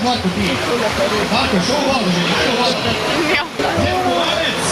Marko ti. Marko, šel vodo že, šel vodo. Tekmovalec.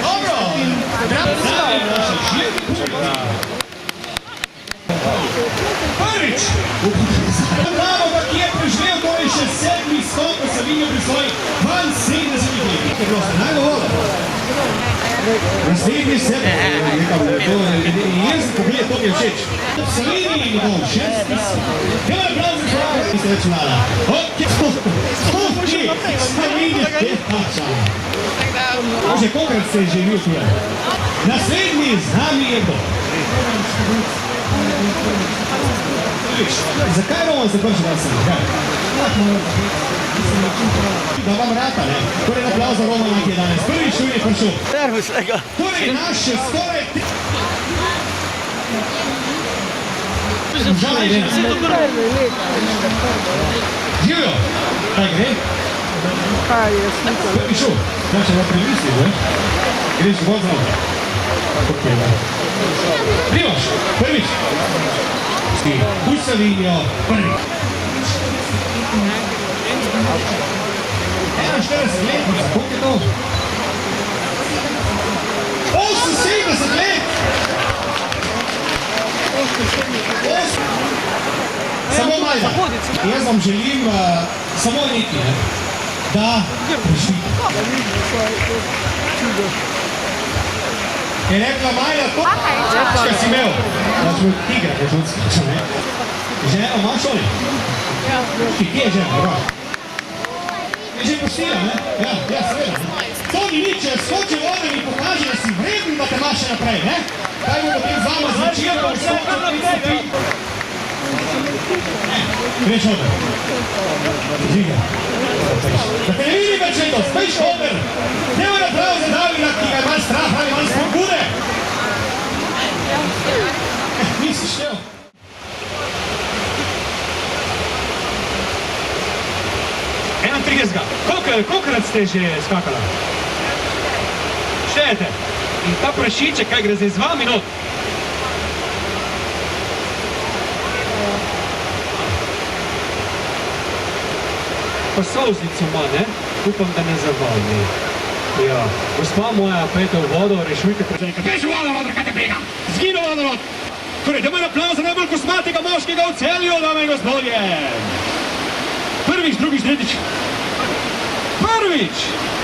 Dobro, zadnji naša šljiva. Prvič! Bravo, pa ki je preživel torej še 7. skok v Savinju pri svojih 72 letih. Prosto, najmo vodo. Naslednji se jaz pogled, to mi je všeč. V Savinji ne bom, 6. Kaj je prav za svoje? Ti se računala. Ok, Savinji je pača. Že kolikrat ste že bil tu? Naslednji z nami je kdo? Zakaj bomo zakončili sem? Da vam rata, ne? Torej aplauz za Romana, ki je danes prvič tu je prišel. Servus, lega. Torej naš še skoraj... Žalaj, ne? Živijo! Kaj gre? Kaj je slika? Prvi šel. Kaj še vam premisli, ne? Greš bolj zelo. Primoš, prvič. V Savinjo, prvi. 41 let, koliko je to? 78 let! Samo Majda. Jaz vam želim samo nekaj, da preživite. Je rekla Majda, to kaj si imel? Da smo tigra, da smo skočil, ne? Ženo, imaš oli? Ti, kje je žena, bro? Je že postila, ne? Ja, seveda. To ni nič, če skoči voda mi pokaže, da si vreden, da te imaš še naprej, ne? Kaj bo potem z vama zvečer, da bo skočil 30 let? Greš oder. Žiga. Da te ne vidi več leto, speš oder. Nema naprav za Davida, ki ga imaš strah, ali imaš spodbude. Nisi štel. Kolikrat ste že skakala? Štejete? In ta prašiček, kaj gre zdaj z vami not? Pa solznico ima, ne? Upam, da ne zavalni. Ja, gospa moja, pejte v vodo, rešujte predsednika. Peš v vodo, vodor, kaj te briga? Zginu vodo, not! Torej, dajmo aplauz za najbolj kosmatega moškega v Celju, dame in gospodje! Prvič, drugič, tretjič. Prvič!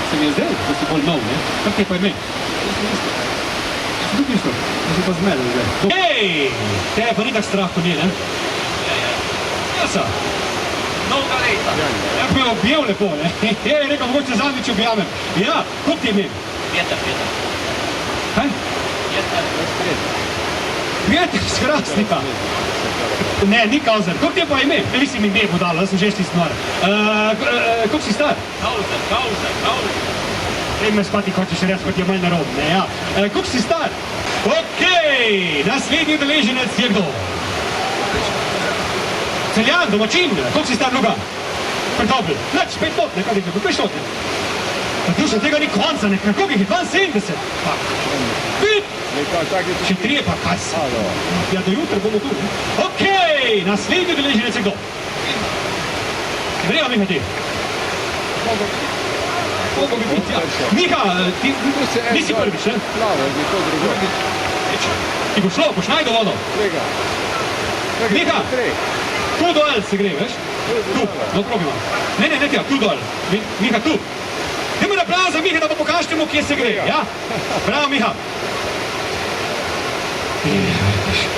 Se mi je zdaj, da si bolj nov, ne? Kak je pa ime? Jaz sem tudi isto, da si pa zmeden zdaj. Hej! Tebe pa ni tak strah, ko ni, ne? Jasa! Mnoga leta. Ja, bi me objel lepo, ne? Je rekel, mogoče se zadnjič objavim. Ja, koliko ti je ime? Peter. Kaj? Peter z Hrastnika. Ne, ni Kauzer. Koliko ti je pa ime? Vi si mi ime podala, da sem že šti stvar. Koliko si star? Kauzer. Ej, me spati hočeš reči, kot je manj narodne, ja. Koliko si star? Okej, naslednji udeleženec je kdo? Celjan, domačin, koliko si star druga? Prtobl, nič, 5 not, nekaj nekaj, 5 not. Pa duša, tega ni konca, nekaj, koliko jih je 72? Pit! Še 3 pa kaj si? Ja, do jutra bomo tu. Okej, naslednji udeleženec je kdo? Vrema, Miha, ti. Koliko bi biti, ja. Miha, ti nisi prvič, ne? Ti bo šlo, boš najdo vodo. Miha! Tu dol se gre, veš? Tu, no probimo. Ne, tja, tu dol. Miha, tu. Dajmo naprav za Miha, da pa pokažete mu, kje se gre, ja? Bravo, Miha.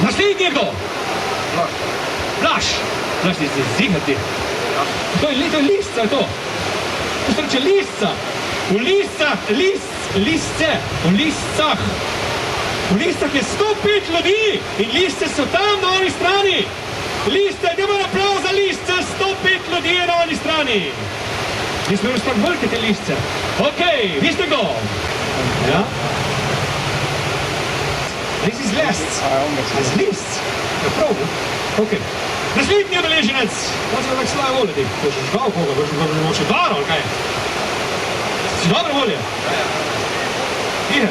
Naslednji je kdo? Blaž. Blaž, ti se zihati. To je listca, je to. To se reče listca. V listcah, listce, v listcah. V listcah je 105 ljudi in listce so tam na oni strani. Liste, dajmo naprav za listce, 105 ljudi je na oni strani. Mi smo razprak velike te listce. Okej, vi ste kdo? Ja? This is list. This is list. Ja, prav, ne? Okej. Naslednji udeleženec. On se tak slaje volje, ti. To še žgal koga, bo še daro, ali kaj? Si dobre volje? Ihe.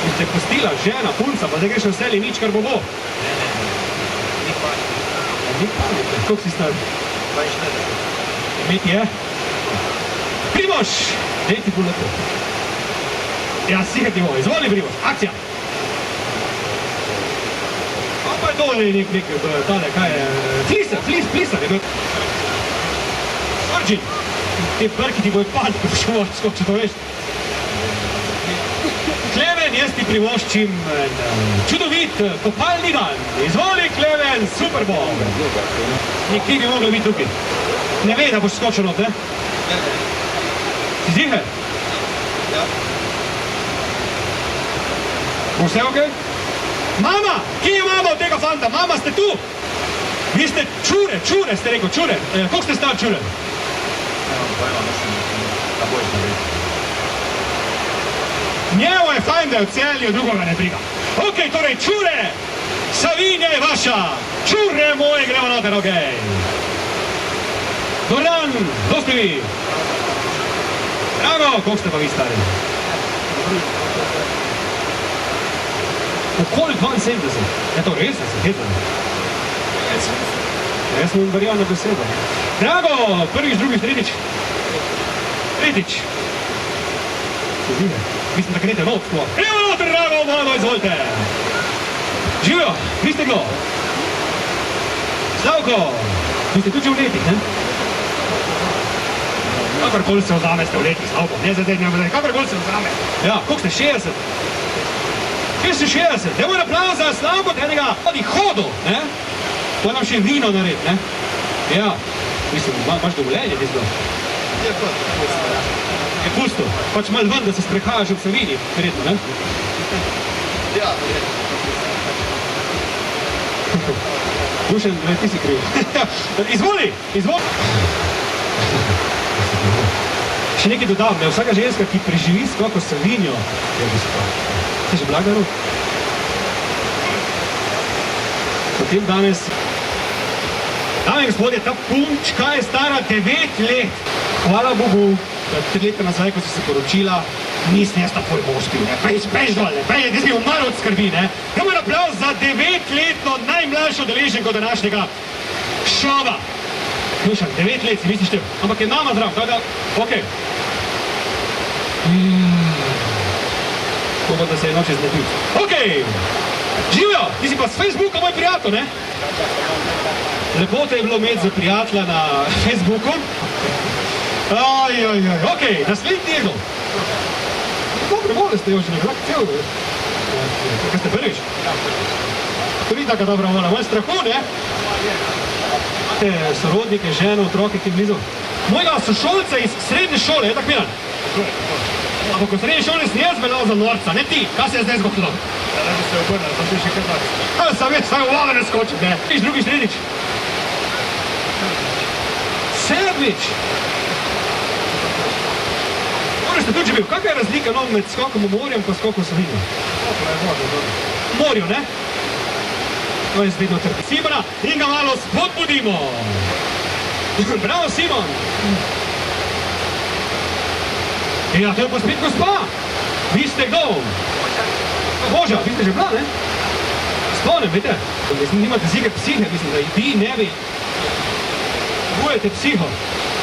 In te pustila žena, punca, pa zdaj greš na vse nič, kar bo bo. Nikavite. Koliko si star? 24. Imeti je? Primož! Dej ti bolj lepo. Ja, siher ti bo. Izvoli, Primož. Akcija! Pa je dole nek, tale, kaj je? Flisa. Vrđi! Te brki ti bojo padli, ko boš moč skočiti, to veš. Kleven, jaz ti privoščim čudovit kopalni dan. Izvoli, Kleven, super bo. Nekje bi moglo biti tukaj. Ne ve, da boš skočil not, ne? Si ziher? Ja. Bo vse okej? Mama! Kje je mama od tega fanta? Mama, ste tu? Vi ste čure, ste rekel, čure. Koliko ste star čure? Nemam pojma, mislim, da boš narediti. Njemu je fajn, da je v Celju, drugoga ne briga. Okej, torej, čure! Savinja je vaša! Čure moje, gremo noter, okej. Goran, kdo ste vi? Drago, koliko ste pa vi stari? Okoli 72. Je to res, da se hecam? Jaz sem verjel na besedo. Drago, prvič, drugič, tretjič. Tretjič. Mislim, da grete not sploh. Evo noter, Drago, malo, izvolite. Živijo, vi ste kdo? Slavko, vi ste tudi že v letih, ne? Kakorkoli se vzame, ste v letih, Slavko. Ne zadnje, kakorkoli se vzame. Ja, koliko ste? 60? 60, dajmo aplauz za Slavko, tega hodu, ne? To nam še vino nared, ne? Ja, mislim, imaš dovoljenje, ti zelo. Je pusto, pač malo ven, da se sprehajaš v Savini, verjetno, ne? Ja, Dušen, ti si kriv. Izvoli! Še nekaj dodam, ne? Vsaka ženska, ki preživi skoko Savinjo, je gospa. Ste že blaga rok? Potem danes... Dame in gospodje, ta punčka je stara 9 let. Hvala Bogu, da 3 leta nazaj, ko si se poročila, nisem jaz takoj mošpil, ne? Peš dol, ne? Peš, jaz bi umrl od skrbi, ne? Dajmo aplauz za 9-letno najmlajšo deleženko današnjega šova. Slušaj, 9 let si misliš te, ampak je mama zdrav, tako da, okej. Kako da se je noče znepil. Okej, Živijo, ti si pa s Facebooka moj prijatelj, ne? Lepo te je bilo imeti za prijatelja na Facebooku. Okej, naslednji teden. Dobre vole ste još nekak cel, kaj ste prvič? To ni taka dobra vola, moj strahu, ne? Imate sorodnike, ženo, otroke, ki blizu? Mojega sošolca iz srednje šole, je tak miran? Ampak v srednje šole sem jaz veljal za norca, ne ti, kaj se je zdaj zgodilo? Ja, da bi se obrnil, sem ti še kaj tak. Sam jaz, sam v vode ne skočim, ne? Viš drugi sredič? Sedmič! Moraš ste tudi že bil, kakva je razlika med skokom v morjem pa skokom v Savinjo? V morju, ne? To je zvedno trpi. Simona, in ga malo spodbudimo! Bravo, Simon! Ja, to je pa spet gospa! Vi ste kdo? Boža, vi ste že bila, ne? Spomnem, vidite? Mislim, nimate ziger psihe, mislim, da vi ne bi... Bujete psiho.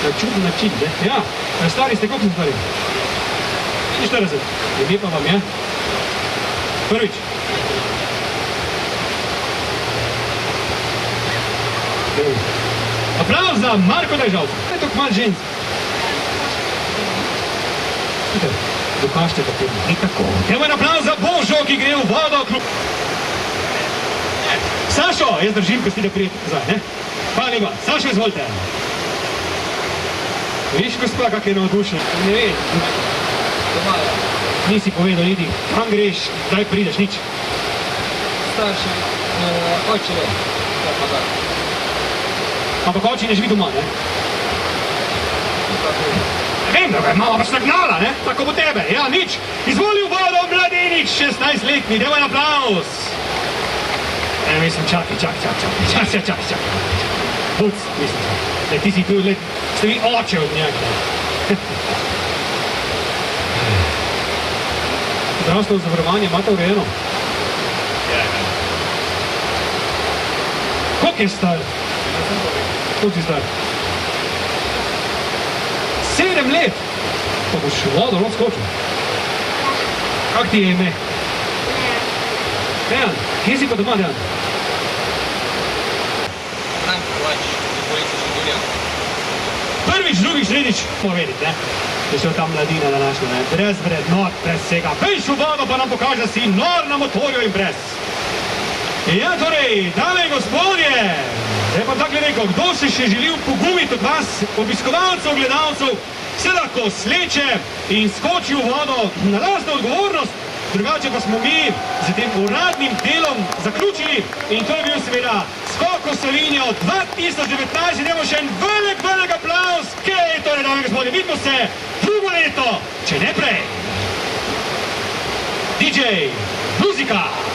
Na čuden način, ne? Ja, stari ste, koliko ste stari? 40. Ime pa vam je? Prvič. Aplauz za Marko Dežavca. To je tako malo žensk. Dokažite tako. Ni tako. Evo en aplauz za Božo, ki gre v vodo. Sašo, jaz držim, ko si da prijeti nazaj, ne? Hvala lepa. Sašo, izvolite. Viš, gospa, kak je navdušen? Ne veš. Nisi povedal, idi, kam greš, kdaj prideš, nič. Starši, oče je. Ampak oči ne živi doma, ne? Vem, da ga je mama pač nagnala, ne? Tako bo tebe, ja, nič. Izvoli v vodo, mladenič, 16-letni, deva en aplauz. Mislim, čakaj. Buc, mislim, ti si tu, ste vi oče od njega. Zdravstveno zavarovanje imate urejeno? Koliko je star? Koliko si star? 7 let! Pa boš vodo rod skočil. Kak ti je ime? Dejan, kje si pa doma, Dejan? Znam plač, dvojica Žigulja. Prvič, drugič, tretjič, smo vedeti, ne? Je šel ta mladina današnja, ne? Brez vrednot, brez vsega. Pejš v vodo, pa nam pokaže, da si nor na motorju in brez. Ja, torej, dame in gospodje, zdaj pa takle rekel, kdo se še želi pogumiti od vas, obiskovalcev, gledalcev, se lahko sleče in skoči v vodo na lastno odgovornost, drugače pa smo mi z tem uradnim delom zaključili in to je bil seveda skok v Savinjo 2019 in imamo še en velik aplauz, kaj torej, dame in gospodje, vidimo se drugo leto, če ne prej. DJ, muzika!